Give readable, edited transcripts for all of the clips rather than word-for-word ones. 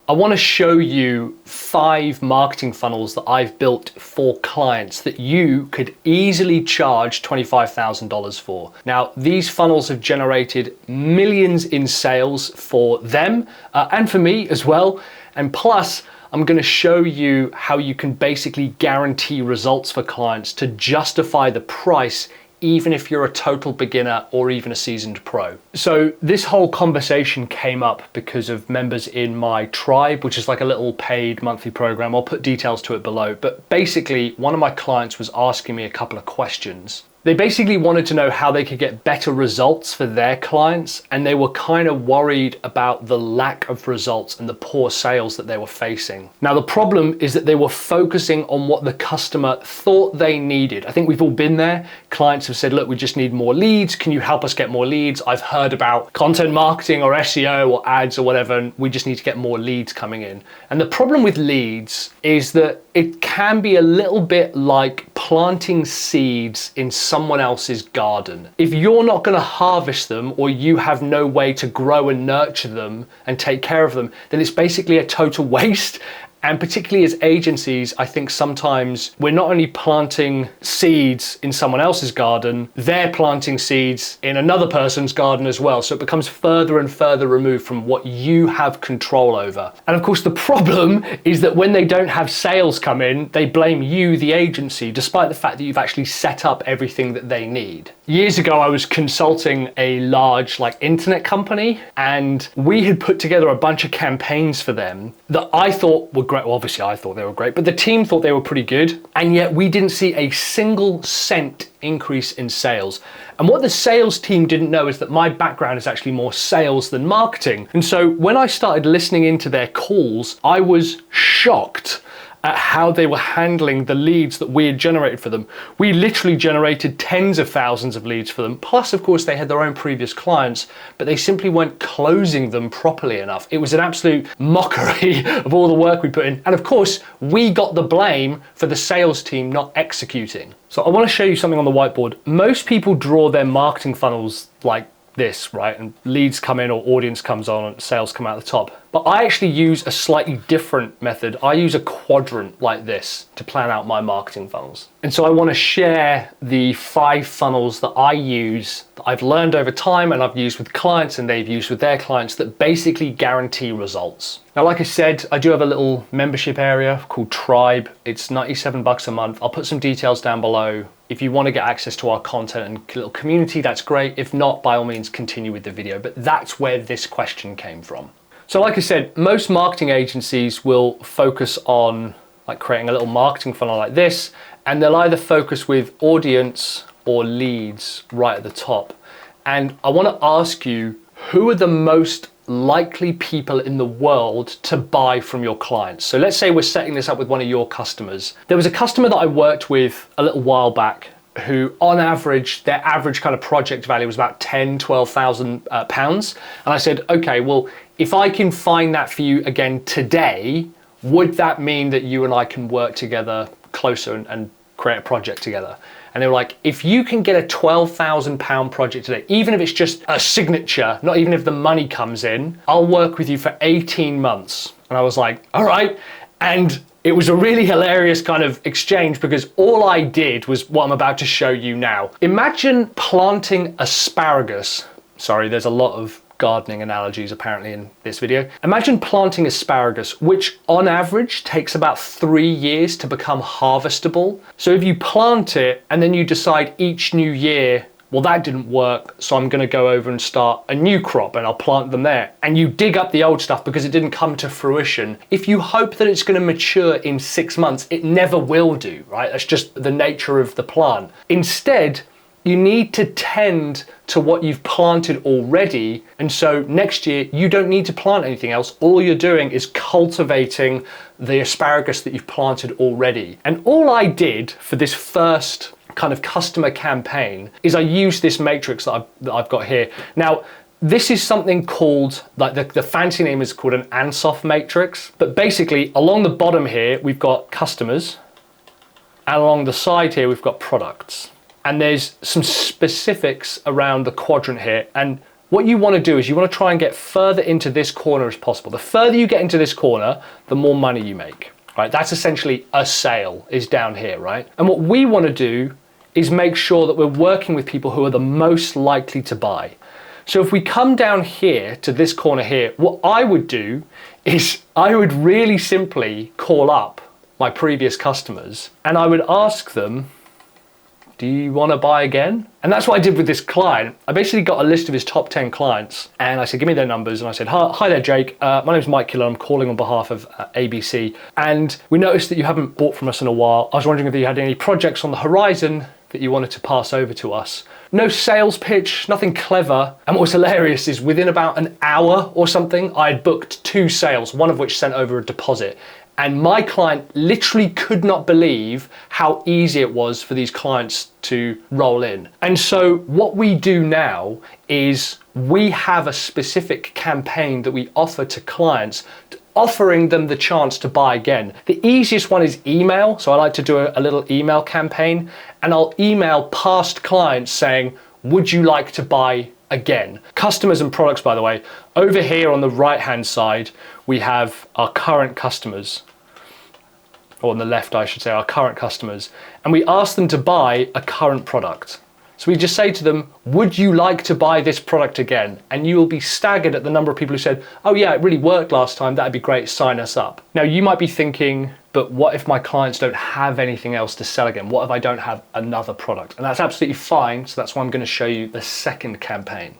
I want to show you 5 marketing funnels that I've built for clients that you could easily charge $25,000 for. Now, these funnels have generated millions in sales for them and for me as well. And plus, I'm going to show you how you can basically guarantee results for clients to justify the price, even if you're a total beginner or even a seasoned pro. So this whole conversation came up because of members in my tribe, which is like a little paid monthly program. I'll put details to it below. But basically, one of my clients was asking me a couple of questions. They basically wanted to know how they could get better results for their clients, and they were kind of worried about the lack of results and the poor sales that they were facing. Now, the problem is that they were focusing on what the customer thought they needed. I think we've all been there. Clients have said, look, we just need more leads. Can you help us get more leads? I've heard about content marketing or SEO or ads or whatever, and we just need to get more leads coming in. And the problem with leads is that it can be a little bit like planting seeds in someone else's garden. If you're not going to harvest them, or you have no way to grow and nurture them and take care of them, then it's basically a total waste. And particularly as agencies, I think sometimes we're not only planting seeds in someone else's garden, they're planting seeds in another person's garden as well. So it becomes further and further removed from what you have control over. And of course, the problem is that when they don't have sales come in, they blame you, the agency, despite the fact that you've actually set up everything that they need. Years ago, I was consulting a large internet company, and we had put together a bunch of campaigns for them that I thought were great. Well, obviously I thought they were great, but the team thought they were pretty good. And yet we didn't see a single cent increase in sales. And what the sales team didn't know is that my background is actually more sales than marketing. And so when I started listening into their calls, I was shocked at how they were handling the leads that we had generated for them. We literally generated tens of thousands of leads for them. Plus, of course, they had their own previous clients, but they simply weren't closing them properly enough. It was an absolute mockery of all the work we put in. And of course, we got the blame for the sales team not executing. So I want to show you something on the whiteboard. Most people draw their marketing funnels like this, right? And leads come in, or audience comes on, and sales come out the top. But I actually use a slightly different method. I use a quadrant like this to plan out my marketing funnels. And so I want to share the 5 funnels that I use, that I've learned over time and I've used with clients and they've used with their clients, that basically guarantee results. Now, like I said, I do have a little membership area called Tribe. It's $97 a month. I'll put some details down below. If you want to get access to our content and little community, that's great. If not, by all means, continue with the video. But that's where this question came from. So like I said, most marketing agencies will focus on creating a little marketing funnel like this, and they'll either focus with audience or leads right at the top. And I want to ask you, who are the most likely people in the world to buy from your clients? So let's say we're setting this up with one of your customers. There was a customer that I worked with a little while back who, on average, their average kind of project value was about £10,000-12,000 And I said, okay, well, if I can find that for you again today, would that mean that you and I can work together closer and create a project together? And they were like, if you can get a £12,000 project today, even if it's just a signature, not even if the money comes in, I'll work with you for 18 months. And I was like, all right. And it was a really hilarious kind of exchange, because all I did was what I'm about to show you now. Imagine planting asparagus. Sorry, there's a lot of gardening analogies apparently in this video. Imagine planting asparagus, which on average takes about 3 years to become harvestable. So if you plant it and then you decide each new year, well, that didn't work, so I'm going to go over and start a new crop and I'll plant them there. And you dig up the old stuff because it didn't come to fruition. If you hope that it's going to mature in 6 months, it never will do, right? That's just the nature of the plant. Instead, you need to tend to what you've planted already. And so next year, you don't need to plant anything else. All you're doing is cultivating the asparagus that you've planted already. And all I did for this first kind of customer campaign is I used this matrix that I've got here. Now, this is something called, the fancy name is called an Ansoff matrix. But basically, along the bottom here, we've got customers. And along the side here, we've got products. And there's some specifics around the quadrant here. And what you want to do is you want to try and get further into this corner as possible. The further you get into this corner, the more money you make, right? That's essentially a sale is down here, right? And what we want to do is make sure that we're working with people who are the most likely to buy. So if we come down here to this corner here, what I would do is I would really simply call up my previous customers and I would ask them, do you want to buy again? And that's what I did with this client. I basically got a list of his top 10 clients and I said, give me their numbers. And I said, hi there, Jake. My name's Mike Killer. I'm calling on behalf of ABC. And we noticed that you haven't bought from us in a while. I was wondering if you had any projects on the horizon that you wanted to pass over to us. No sales pitch, nothing clever. And what was hilarious is within about an hour or something, I had booked 2 sales, one of which sent over a deposit. And my client literally could not believe how easy it was for these clients to roll in. And so what we do now is we have a specific campaign that we offer to clients, offering them the chance to buy again. The easiest one is email. So I like to do a little email campaign and I'll email past clients saying, would you like to buy again? Customers and products, by the way. Over here on the right-hand side, we have our current customers, or on the left, I should say, our current customers, and we ask them to buy a current product. So we just say to them, would you like to buy this product again? And you will be staggered at the number of people who said, oh yeah, it really worked last time, that'd be great, sign us up. Now you might be thinking, but what if my clients don't have anything else to sell again? What if I don't have another product? And that's absolutely fine, so that's why I'm gonna show you the second campaign.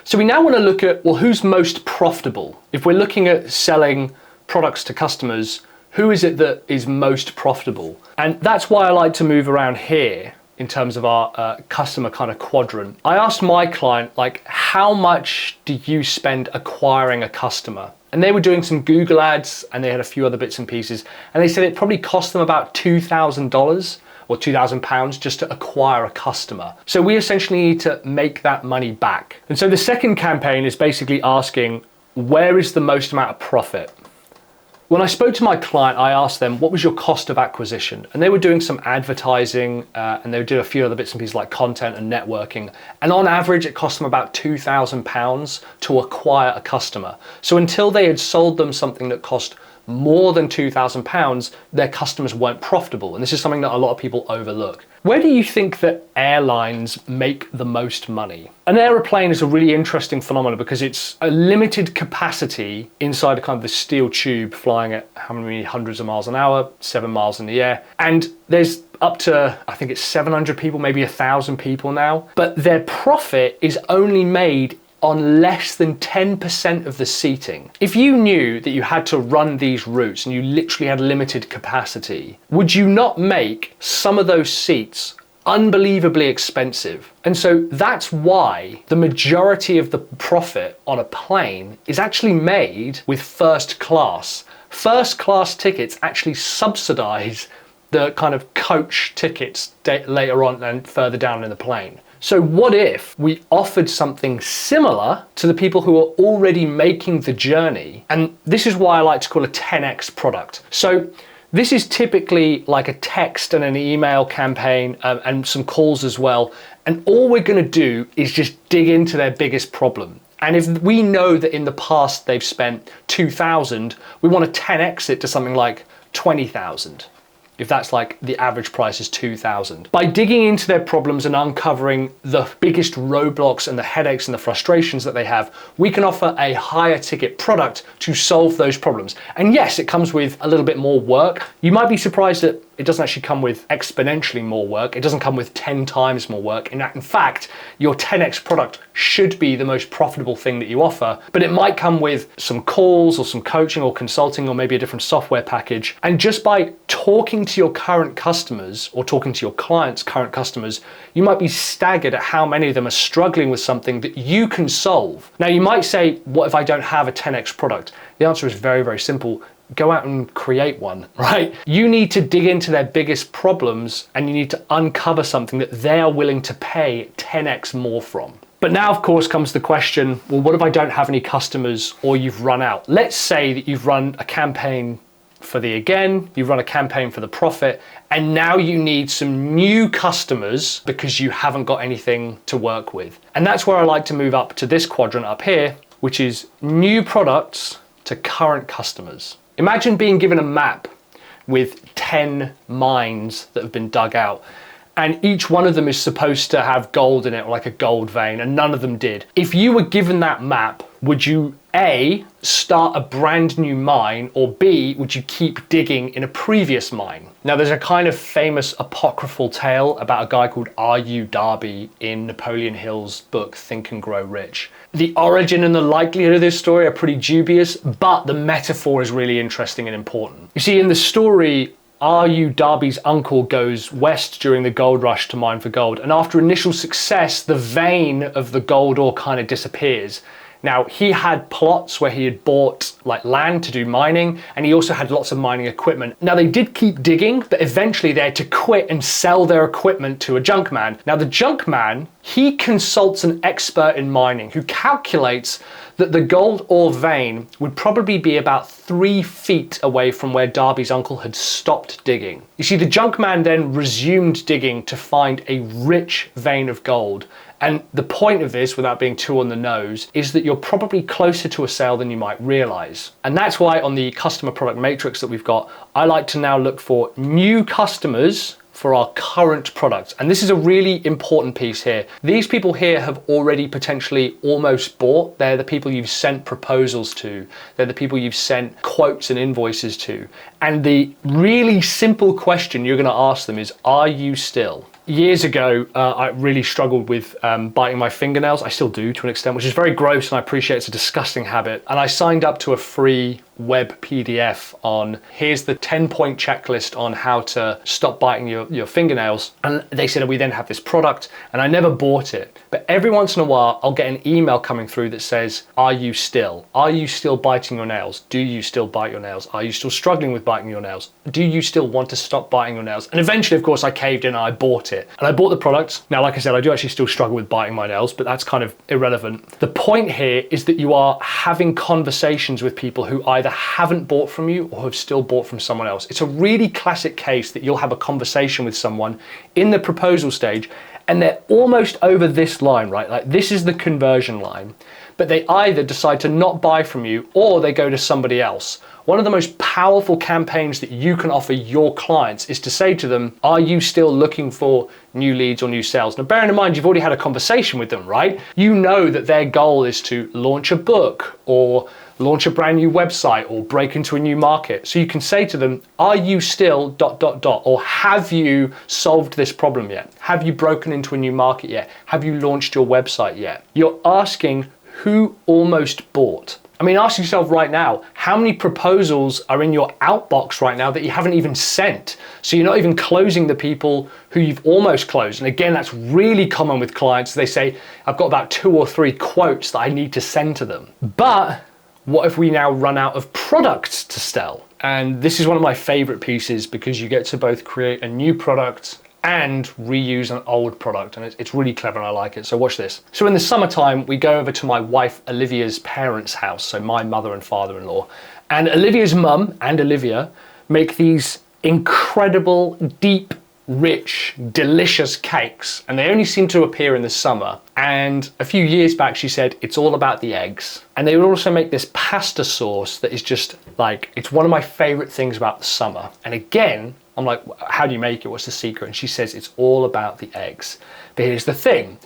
So we now wanna look at, well, who's most profitable? If we're looking at selling products to customers, who is it that is most profitable? And that's why I like to move around here in terms of our customer kind of quadrant. I asked my client, like, how much do you spend acquiring a customer? And they were doing some Google ads and they had a few other bits and pieces. And they said it probably cost them about $2,000 or £2,000 just to acquire a customer. So we essentially need to make that money back. And so the second campaign is basically asking, where is the most amount of profit? When I spoke to my client, I asked them, what was your cost of acquisition? And they were doing some advertising and they would do a few other bits and pieces like content and networking. And on average, it cost them about £2,000 to acquire a customer. So until they had sold them something that cost more than £2,000, their customers weren't profitable. And this is something that a lot of people overlook. Where do you think that airlines make the most money? An aeroplane is a really interesting phenomenon because it's a limited capacity inside a kind of the steel tube flying at how many hundreds of miles an hour, 7 miles in the air. And there's up to, I think it's 700 people, maybe 1,000 people now. But their profit is only made on less than 10% of the seating. If you knew that you had to run these routes and you literally had limited capacity, would you not make some of those seats unbelievably expensive? And so that's why the majority of the profit on a plane is actually made with first class. First class tickets actually subsidize the kind of coach tickets later on and further down in the plane. So what if we offered something similar to the people who are already making the journey? And this is why I like to call a 10x product. So this is typically like a text and an email campaign and some calls as well. And all we're going to do is just dig into their biggest problem. And if we know that in the past they've spent 2,000, we want to 10x it to something like 20,000. If that's like the average price is 2,000. By digging into their problems and uncovering the biggest roadblocks and the headaches and the frustrations that they have, we can offer a higher ticket product to solve those problems. And yes, it comes with a little bit more work. You might be surprised that it doesn't actually come with exponentially more work. It doesn't come with 10 times more work. In fact, your 10x product should be the most profitable thing that you offer, but it might come with some calls or some coaching or consulting or maybe a different software package. And just by talking to your current customers or talking to your clients' current customers, you might be staggered at how many of them are struggling with something that you can solve. Now, you might say, what if I don't have a 10x product? The answer is very, very simple. Go out and create one, right? You need to dig into their biggest problems and you need to uncover something that they are willing to pay 10x more from. But now, of course, comes the question, well, what if I don't have any customers or you've run out? Let's say that you've run a campaign for the again, you've run a campaign for the profit, and now you need some new customers because you haven't got anything to work with. And that's where I like to move up to this quadrant up here, which is new products to current customers. Imagine being given a map with 10 mines that have been dug out, and each one of them is supposed to have gold in it, or like a gold vein, and none of them did. If you were given that map, would you A, start a brand new mine, or B, would you keep digging in a previous mine? Now, there's a kind of famous apocryphal tale about a guy called R.U. Darby in Napoleon Hill's book, Think and Grow Rich. The origin and the likelihood of this story are pretty dubious, but the metaphor is really interesting and important. You see, in the story, R.U. Darby's uncle goes west during the gold rush to mine for gold, and after initial success, the vein of the gold ore kind of disappears. Now, he had plots where he had bought like land to do mining, and he also had lots of mining equipment. Now, they did keep digging, but eventually they had to quit and sell their equipment to a junk man. Now, the junk man, he consults an expert in mining who calculates that the gold ore vein would probably be about 3 feet away from where Darby's uncle had stopped digging. You see, the junk man then resumed digging to find a rich vein of gold. And the point of this, without being too on the nose, is that you're probably closer to a sale than you might realize. And that's why on the customer product matrix that we've got, I like to now look for new customers for our current products. And this is a really important piece here. These people here have already potentially almost bought. They're the people you've sent proposals to. They're the people you've sent quotes and invoices to. And the really simple question you're gonna ask them is, are you still? Years ago, I really struggled with biting my fingernails. I still do to an extent, which is very gross, and I appreciate it's a disgusting habit. And I signed up to a free web PDF on, here's the 10-point checklist on how to stop biting your fingernails. And they said, we then have this product, and I never bought it. But every once in a while, I'll get an email coming through that says, are you still? Are you still biting your nails? Do you still bite your nails? Are you still struggling with biting your nails? Do you still want to stop biting your nails? And eventually, of course, I caved in and I bought it. And I bought the product. Now, like I said, I do actually still struggle with biting my nails, but that's kind of irrelevant. The point here is that you are having conversations with people who either haven't bought from you or have still bought from someone else. It's a really classic case that you'll have a conversation with someone in the proposal stage and they're almost over this line, right? Like this is the conversion line, but they either decide to not buy from you or they go to somebody else. One of the most powerful campaigns that you can offer your clients is to say to them, are you still looking for new leads or new sales? Now, bearing in mind, you've already had a conversation with them, right? You know that their goal is to launch a book or launch a brand new website or break into a new market. So you can say to them, are you still ... or have you solved this problem yet? Have you broken into a new market yet? Have you launched your website yet? You're asking who almost bought. I mean, ask yourself right now, how many proposals are in your outbox right now that you haven't even sent? So you're not even closing the people who you've almost closed. And again, that's really common with clients. They say, I've got about 2 or 3 quotes that I need to send to them. But what if we now run out of products to sell? And this is one of my favorite pieces because you get to both create a new product and reuse an old product, and it's really clever and I like it. So watch this. So in the summertime, we go over to my wife Olivia's parents' house, so my mother and father-in-law, and Olivia's mum and Olivia make these incredible, deep, rich, delicious cakes, and they only seem to appear in the summer. And a few years back, she said, it's all about the eggs. And they would also make this pasta sauce that is just like, it's one of my favorite things about the summer. And again, I'm like, how do you make it? What's the secret? And she says, it's all about the eggs. But here's the thing.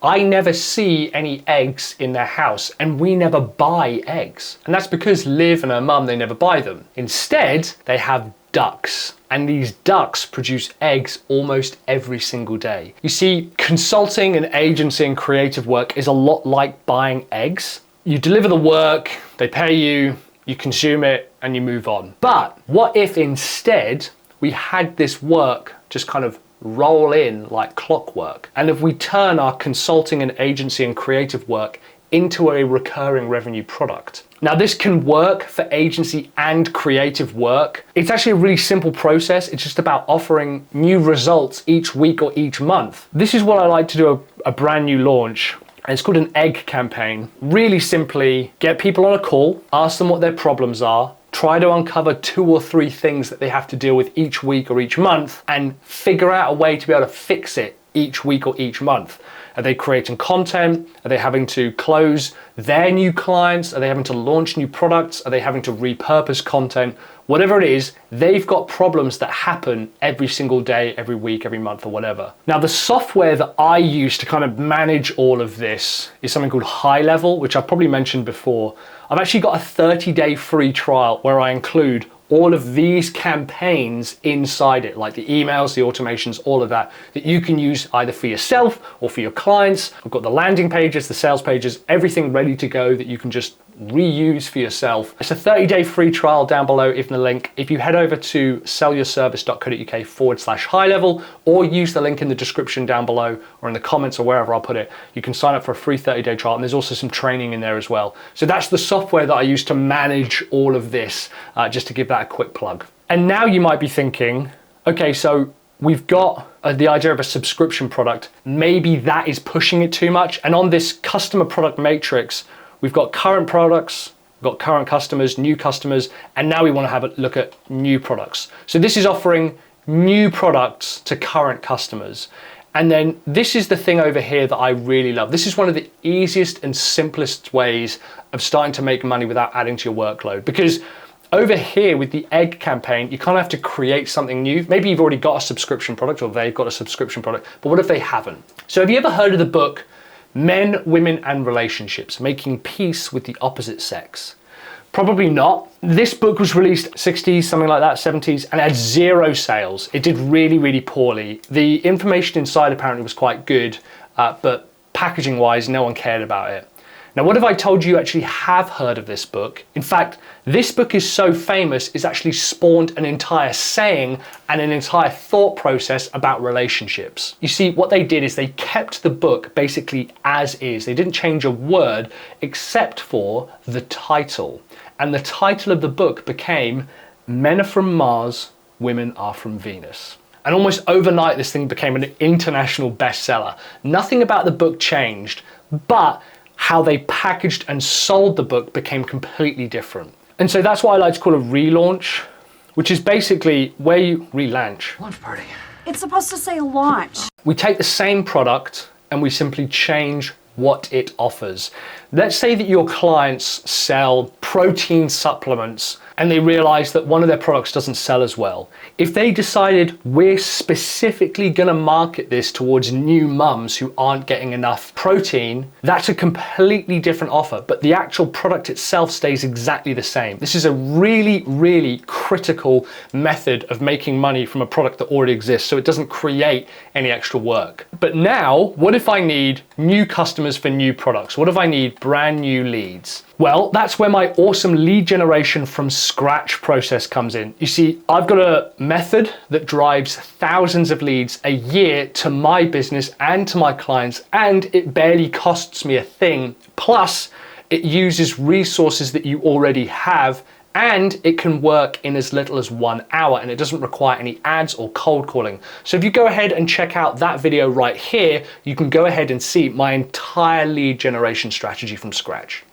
I never see any eggs in their house and we never buy eggs. And that's because Liv and her mum, they never buy them. Instead, they have ducks. And these ducks produce eggs almost every single day. You see, consulting and agency and creative work is a lot like buying eggs. You deliver the work, they pay you, you consume it, and you move on. But what if instead we had this work just kind of roll in like clockwork? And if we turn our consulting and agency and creative work into a recurring revenue product. Now this can work for agency and creative work. It's actually a really simple process. It's just about offering new results each week or each month. This is what I like to do a brand new launch. And it's called an egg campaign. Really simply, get people on a call, ask them what their problems are, try to uncover 2 or 3 things that they have to deal with each week or each month and figure out a way to be able to fix it each week or each month. Are they creating content? Are they having to close their new clients? Are they having to launch new products? Are they having to repurpose content? Whatever it is, they've got problems that happen every single day, every week, every month, or whatever. Now, the software that I use to kind of manage all of this is something called High Level, which I've probably mentioned before. I've actually got a 30-day free trial where I include all of these campaigns inside it, like the emails, the automations, all of that you can use either for yourself or for your clients. I've got the landing pages, the sales pages, everything ready to go that you can just reuse for yourself. It's a 30-day free trial down below in the link. If you head over to sellyourservice.co.uk/high level, or use the link in the description down below or in the comments or wherever I'll put it, you can sign up for a free 30-day trial, and there's also some training in there as well. So that's the software that I use to manage all of this, just to give that a quick plug. And now you might be thinking, okay, so we've got the idea of a subscription product. Maybe that is pushing it too much. And on this customer product matrix, we've got current products, we've got current customers, new customers, and now we want to have a look at new products. So this is offering new products to current customers. And then this is the thing over here that I really love. This is one of the easiest and simplest ways of starting to make money without adding to your workload. Because over here with the egg campaign, you kind of have to create something new. Maybe you've already got a subscription product, or they've got a subscription product, but what if they haven't? So have you ever heard of the book Men, Women and Relationships, Making Peace with the Opposite Sex? Probably not. This book was released 60s, something like that, 70s, and had 0 sales. It did really, really poorly. The information inside apparently was quite good, but packaging wise, no one cared about it. Now, what if I told you actually have heard of this book? In fact, this book is so famous, it's actually spawned an entire saying and an entire thought process about relationships. You see, what they did is they kept the book basically as is. They didn't change a word except for the title. And the title of the book became Men Are From Mars, Women Are From Venus. And almost overnight, this thing became an international bestseller. Nothing about the book changed, but how they packaged and sold the book became completely different. And so that's what I like to call a relaunch, which is basically where you relaunch. Launch party. It's supposed to say launch. We take the same product and we simply change what it offers. Let's say that your clients sell protein supplements and they realize that one of their products doesn't sell as well. If they decided we're specifically gonna market this towards new mums who aren't getting enough protein, that's a completely different offer, but the actual product itself stays exactly the same. This is a really, really critical method of making money from a product that already exists, so it doesn't create any extra work. But now, what if I need new customers for new products? What if I need brand new leads? Well, that's where my awesome lead generation from scratch process comes in. You see, I've got a method that drives thousands of leads a year to my business and to my clients, and it barely costs me a thing. Plus, it uses resources that you already have, and it can work in as little as 1 hour, and it doesn't require any ads or cold calling. So if you go ahead and check out that video right here, you can go ahead and see my entire lead generation strategy from scratch.